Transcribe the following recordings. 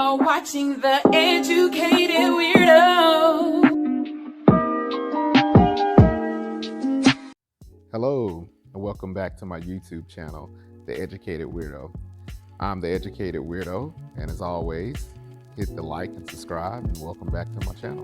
are watching The Educated Weirdo. Hello, and welcome back to my YouTube channel, The Educated Weirdo. I'm The Educated Weirdo, and as always, hit the like and subscribe, and welcome back to my channel.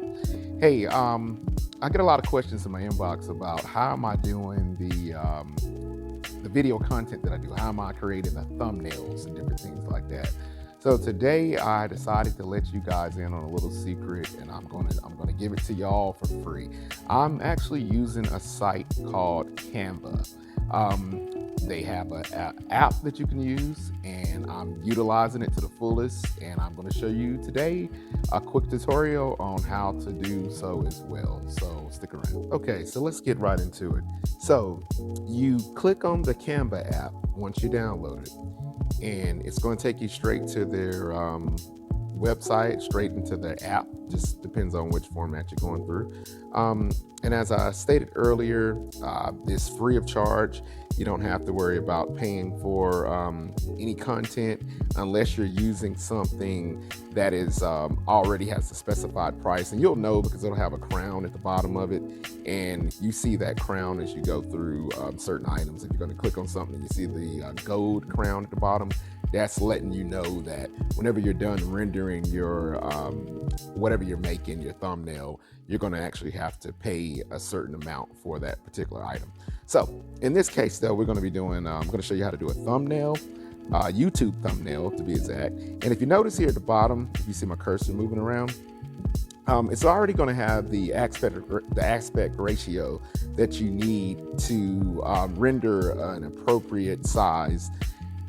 Hey, I get a lot of questions in my inbox about how am I doing the video content that I do. How am I creating the thumbnails and different things like that? So today I decided to let you guys in on a little secret, and I'm gonna give it to y'all for free. I'm actually using a site called Canva. They have an app that you can use, and I'm utilizing it to the fullest, and I'm going to show you today a quick tutorial on how to do so as well. So stick around. Okay, so let's get right into it. So you click on the Canva app once you download it, and it's going to take you straight to their website, straight into the app. Just depends on which format you're going through. And as I stated earlier, it's free of charge. You don't have to worry about paying for any content unless you're using something that is already has a specified price. And you'll know because it'll have a crown at the bottom of it. And you see that crown as you go through certain items. If you're going to click on something, you see the gold crown at the bottom. That's letting you know that whenever you're done rendering your whatever you're making, your thumbnail, you're going to actually have to pay a certain amount for that particular item. So in this case, though, we're going to be doing, I'm going to show you how to do a thumbnail, YouTube thumbnail to be exact. And if you notice here at the bottom, if you see my cursor moving around, it's already going to have the aspect ratio that you need to render an appropriate size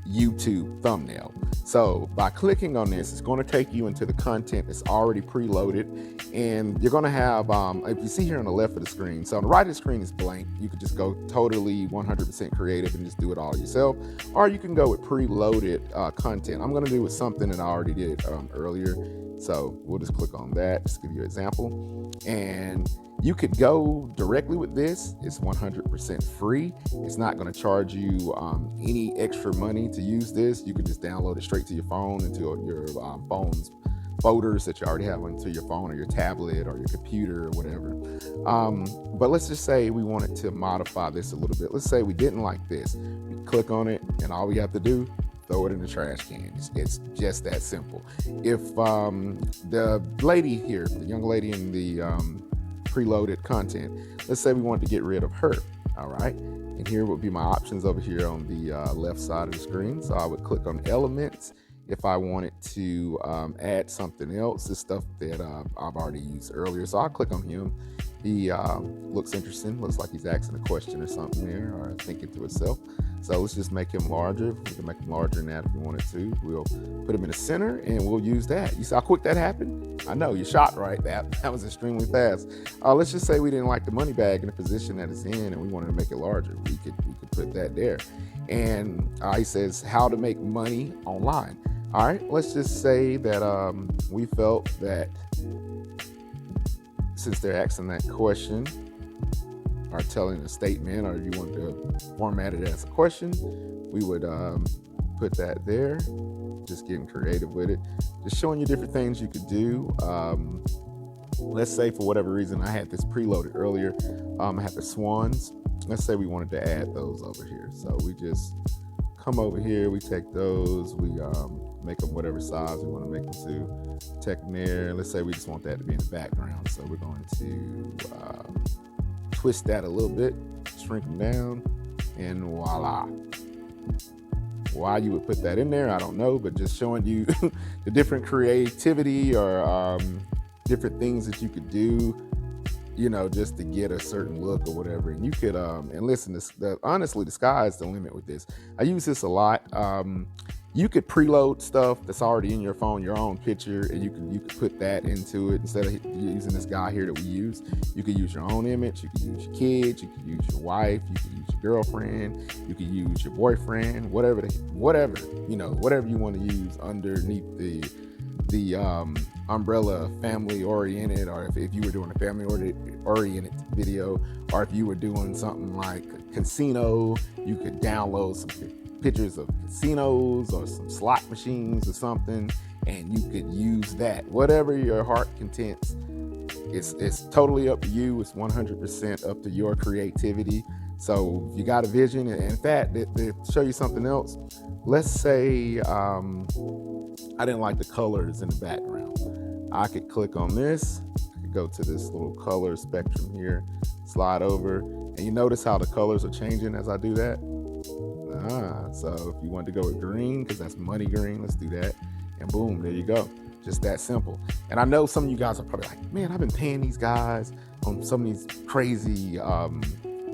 YouTube thumbnail. So by clicking on this, it's going to take you into the content that's already preloaded, and you're going to have, if you see here on the left of the screen, so on the right of the screen is blank. You could just go totally 100% creative and just do it all yourself, or you can go with preloaded content. I'm going to do with something that I already did earlier. So we'll just click on that, just to give you an example. And you could go directly with this. It's 100% free. It's not going to charge you any extra money to use this. You could just download it straight to your phone, into your phone's folders that you already have into your phone or your tablet or your computer or whatever. But let's just say we wanted to modify this a little bit. Let's say we didn't like this. We click on it, and all we have to do, throw it in the trash can. It's just that simple. If the lady here, the young lady in the preloaded content, let's say we wanted to get rid of her, all right? And here would be my options over here on the left side of the screen. So I would click on elements if I wanted to add something else, the stuff that I've already used earlier. So I'll click on him. He looks interesting, looks like he's asking a question or something there, or thinking to himself. So let's just make him larger. We can make him larger than that if we wanted to. We'll put him in the center, and we'll use that. You see how quick that happened? I know, you're shocked, right? That was extremely fast. Let's just say we didn't like the money bag in the position that it's in, and we wanted to make it larger. We could put that there. And he says how to make money online. All right, let's just say that we felt that since they're asking that question or telling a statement, or you want to format it as a question, we would put that there. Just getting creative with it, just showing you different things you could do. Let's say for whatever reason I had this preloaded earlier. I had the swans. Let's say we wanted to add those over here. So we just come over here, we take those, we make them whatever size we want to make them to. Take them there. Let's say we just want that to be in the background. So we're going to twist that a little bit, shrink them down, and voila. Why you would put that in there, I don't know, but just showing you the different creativity or different things that you could do, you know, just to get a certain look or whatever. And you could, and listen, honestly, the sky is the limit with this. I use this a lot. You could preload stuff that's already in your phone, your own picture, and you could put that into it instead of using this guy here that we use. You could use your own image. You could use your kids. You could use your wife. You could use your girlfriend. You could use your boyfriend. Whatever you want to use underneath the umbrella family oriented, or if you were doing a family oriented video, or if you were doing something like a casino, you could download some pictures of casinos or some slot machines or something, and you could use that. Whatever your heart contents, it's totally up to you. It's 100% up to your creativity. So if you got a vision, and in fact, to show you something else, let's say I didn't like the colors in the background. I could click on this, I could go to this little color spectrum here, slide over, and you notice how the colors are changing as I do that. So if you want to go with green, because that's money green, let's do that. And boom, there you go. Just that simple. And I know some of you guys are probably like, man, I've been paying these guys on some of these crazy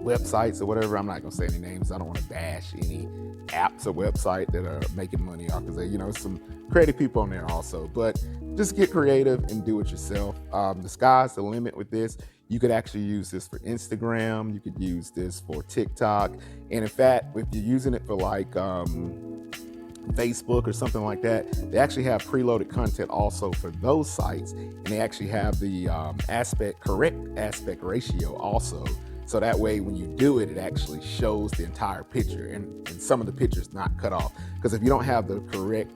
websites or whatever. I'm not gonna say any names. I don't want to bash any apps or website that are making money off, because some creative people on there also. But just get creative and do it yourself. The sky's the limit with this. You could actually use this for Instagram. You could use this for TikTok. And in fact, if you're using it for like Facebook or something like that, they actually have preloaded content also for those sites. And they actually have the correct aspect ratio also. So that way, when you do it, it actually shows the entire picture, and some of the pictures not cut off. Because if you don't have the correct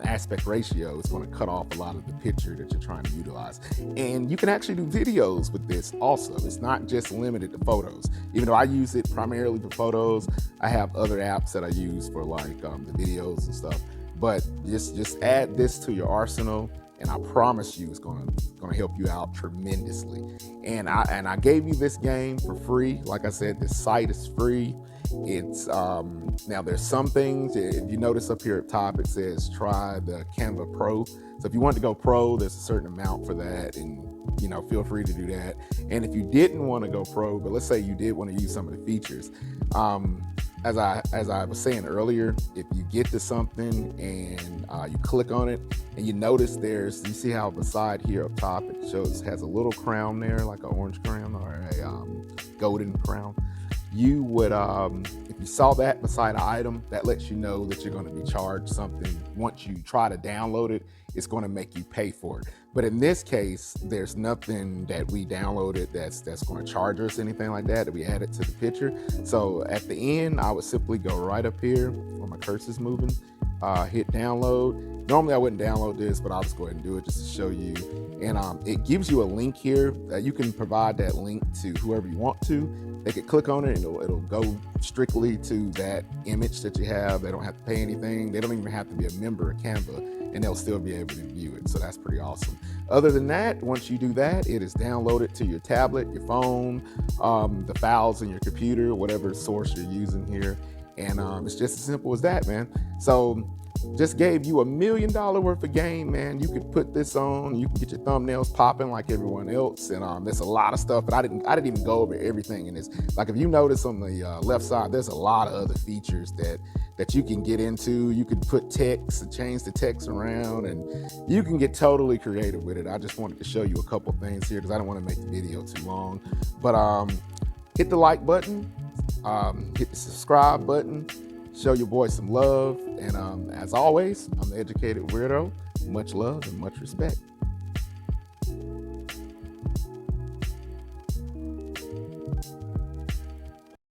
aspect ratio, it's going to cut off a lot of the picture that you're trying to utilize. And you can actually do videos with this also. It's not just limited to photos. Even though I use it primarily for photos, I have other apps that I use for like the videos and stuff. But just add this to your arsenal, and I promise you it's gonna help you out tremendously. And I gave you this game for free. Like I said, this site is free. It's now there's some things, if you notice up here at top, it says try the Canva Pro. So if you want to go pro, there's a certain amount for that, and feel free to do that. And if you didn't want to go pro, but let's say you did want to use some of the features, as I was saying earlier, if you get to something and you click on it and you notice you see how beside here up top it has a little crown there, like an orange crown or a golden crown. You would, if you saw that beside an item, that lets you know that you're going to be charged something. Once you try to download it, it's going to make you pay for it. But in this case, there's nothing that we downloaded that's going to charge us anything like that we added to the picture. So at the end, I would simply go right up here where my cursor's moving, hit download. Normally I wouldn't download this, but I'll just go ahead and do it just to show you. And it gives you a link here. You can provide that link to whoever you want to. They could click on it and it'll go strictly to that image that you have. They don't have to pay anything. They don't even have to be a member of Canva, and they'll still be able to view it. So that's pretty awesome. Other than that, once you do that, it is downloaded to your tablet, your phone, the files in your computer, whatever source you're using here. And it's just as simple as that, man. So just gave you $1 million worth of game, man. You could put this on, you can get your thumbnails popping like everyone else. And there's a lot of stuff, but I didn't even go over everything in this. Like if you notice on the left side, there's a lot of other features that you can get into. You could put text and change the text around, and you can get totally creative with it. I just wanted to show you a couple things here because I don't want to make the video too long. But hit the like button, hit the subscribe button, show your boy some love. And as always, I'm the Educated Weirdo. Much love and much respect.